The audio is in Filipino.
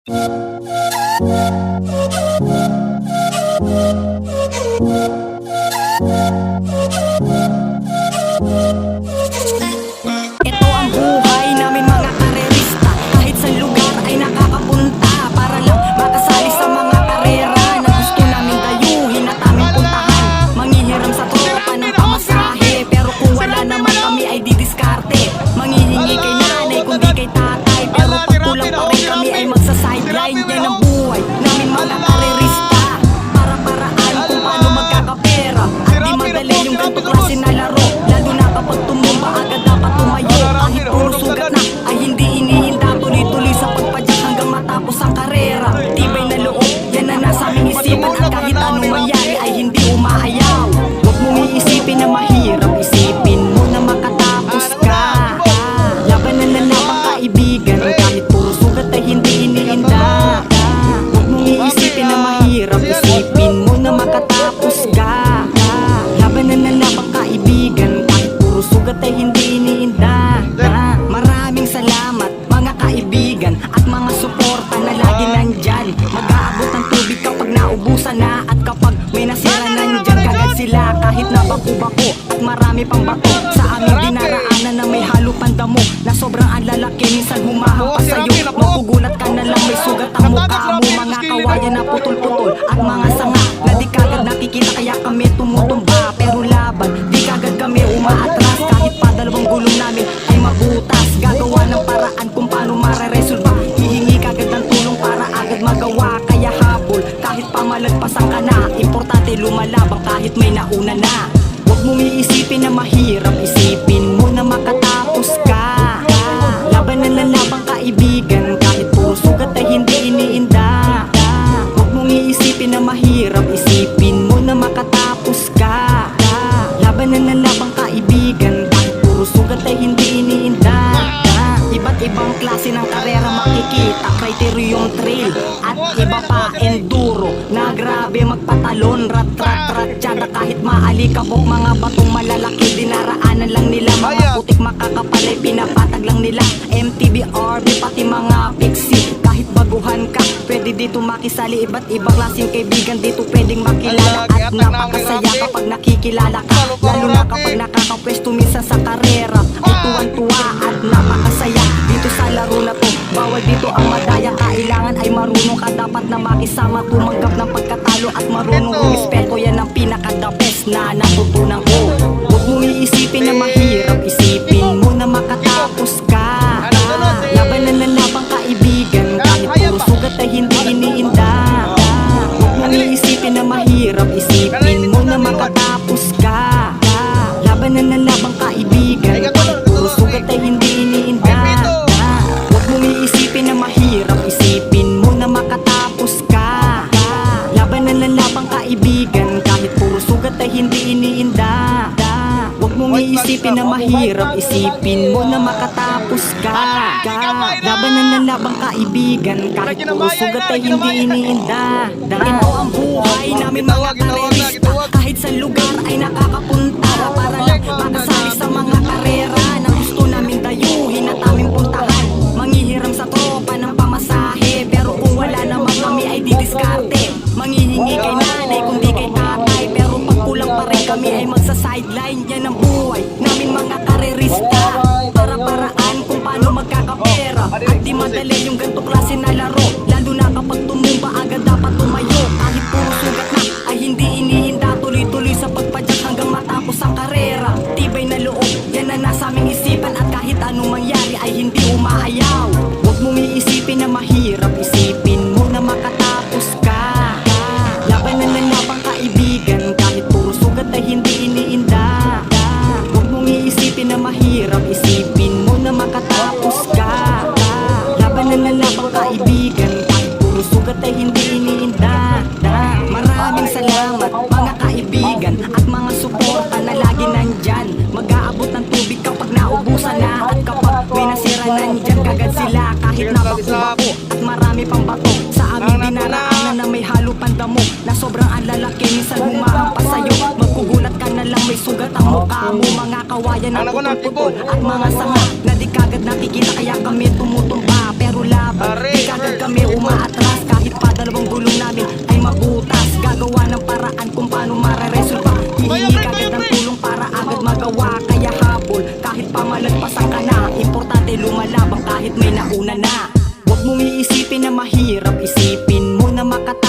Ito ang buhay namin mga karerista. Kahit sa lugar ay nakakapunta para lang makasali sa mga karera na gusto namin dayuhin at aming puntahan. Manghihiram sa tropa ng pamasahe, pero kung wala naman kami ay didiskarte. Manghihingi kay nanay kundi kay tatay, pero pag kulang pa rin kami ay magsa-sideline. Yan ang buhay namin mga karerista. Para-paraan kung paano magkakapera. At di madali yung ganito klase na laro, lalo na kapag tumumba agad dapat tumayo. Kahit puro sugat na ay hindi inihinda, tuloy-tuloy sa pagpadyak hanggang matapos ang karera. Tibay na loob, yan na nasa aming isipan, at kahit anong mangyari ay hindi umaayaw. Huwag mong iisipin na mahirap, isipin mo na makatapos ka. Labanan na labang kaibigan, kahit puro sugat ay hindi inihinda. Huwag mong iisipin na mahirap, isipin mo na makatapos ka. Labanan na labang kaibigan, kahit puro sugat ay hindi iniinda. Maraming salamat mga kaibigan at mga suporta na lagi nandyan. Mag-aabot ng tubig kapag naubusan na, at kapag may nasira nandyan kagad sila. Kahit na bako-bako at marami pang bato sa aming dinaraanan na may halo pandamo, na sobrang ang lalaki minsan humahampas sa'yo. Magugulat ka na lang may sugat ang mukha mo. Mga kawayan na putol-putol at mga sanga na di kagad nakikita, kaya kami tumutumba. Pero laban, di kagad kami umaatras. Kahit pa dalawang gulong namin ay mabutas, gagawa ng paraan kung paano mareresolba. Hihingi kagad ng tulong para agad magawa. Kaya habol kahit pa malagpasan ka na, importante lumalabang kahit may nauna na. Huwag mong iisipin na mahirap, isipin mo na makatapos ka. Labanan na labang kaibigan, kahit puro sugat ay hindi iniinda. Huwag mong iisipin na mahirap, isipin mo na makatapos ka. Labanan na labang kaibigan, kahit puro sugat ay hindi iniinda. Iba't ibang klase ng karera makikita, criterium trail at iba pa enduro na grabe magpatalon, rat-rat-rat tsada. Kahit maalikabok, mga batong malalaki dinaraanan lang nila. Mga putik makakapalay, pinapatag lang nila. MTB, RB, pati mga pixie. Kahit baguhan ka, pwede dito makisali. Iba't ibang klaseng kaibigan dito pwedeng makilala. At napakasaya kapag nakikilala ka, lalo na kapag nakakapwesto minsan sa karera. Ay tuwan-tuwa at napakasaya dito sa laro na to. Bawal dito ang madaya, kailangan ay marunong ka dapat na makisama. Tumanggap ng pagkatalo at marunong rumispeto, yan ang pinaka-the best na natutunan ko. Huwag mong iisipin na mahirap, isipin mo na makatapos ka. Labanan na labang kaibigan, kahit puro sugat ay hindi iniinda. Huwag mong iisipin na mahirap, isipin mo na makatapos ka. Labanan na labang kaibigan, kahit puro sugat ay hindi iniinda. Huwag mong iisipin na mahirap, isipin mo na makatapos ka. Labanan na labang kaibigan, kahit puro sugat ay hindi iniinda. Huwag mong iisipin na mahirap, isipin mo na makatapos ka. Labanan na labang kaibigan, kahit puro sugat ay hindi iniinda. Ito ang buhay namin mga karerista. Kahit sa lugar ay nakakapunta para lang makasali sa mga karera na gusto namin dayuhin at aming puntahan. Manghihiram sa tropa ng pamasahe, pero kung wala naman kami ay didiskarte. Manghihingi kay nanay kundi kay tatay, pero pag kulang pa rin kami ay magsa-sideline. Yan ang buhay namin mga karerista. Para-paraan kung paano magkakapera, at di madali yung ganito klase na laro, lalo na kapag tumumba agad dapat tumayo. Kahit puro sugat na ay hindi inihinda, tuloy-tuloy sa pagpadyak hanggang matapos ang karera. Tibay na loob, yan na nasa aming isipan, at kahit anong mangyari ay hindi umaayaw. Huwag mong iisipin na mahirap, isipin mo na makatapos ka. Labanan na labang kaibigan, kahit puro sugat ay hindi iniinda. Huwag mong iisipin na mahirap, isipin mo na makatapos ka. Labanan na labang kaibigan, kahit puro sugat ay hindi iniinda. Maraming salamat mga kaibigan at mga suporta na lagi nandyan. Mag-aabot ng tubig kapag naubusan na, at kapag may nasira nandyan kagad sila. Kahit na bako-bako at marami pang bato sa aming dinaraanan na may halo pandamo, na sobrang ang lalaki minsan humahampas sa'yo. Magkugulat ka na lang may sugat ang mukha mo. Mga kawayan na putol-putol at mga sanga na di kagad nakikita, kaya kami tumutumba. Pero lumalaban. Di kagad kami umaatras, kahit pa dalawang gulong namin ay mabutas. Gagawa ng paraan kung paano mareresolba. Hihingi kagad ng tulong para agad magawa. Kaya habol, kahit pa malagpasan ka na, importante lumalabang kahit may nauna na. Huwag mong iisipin na mahirap, isipin mo na makata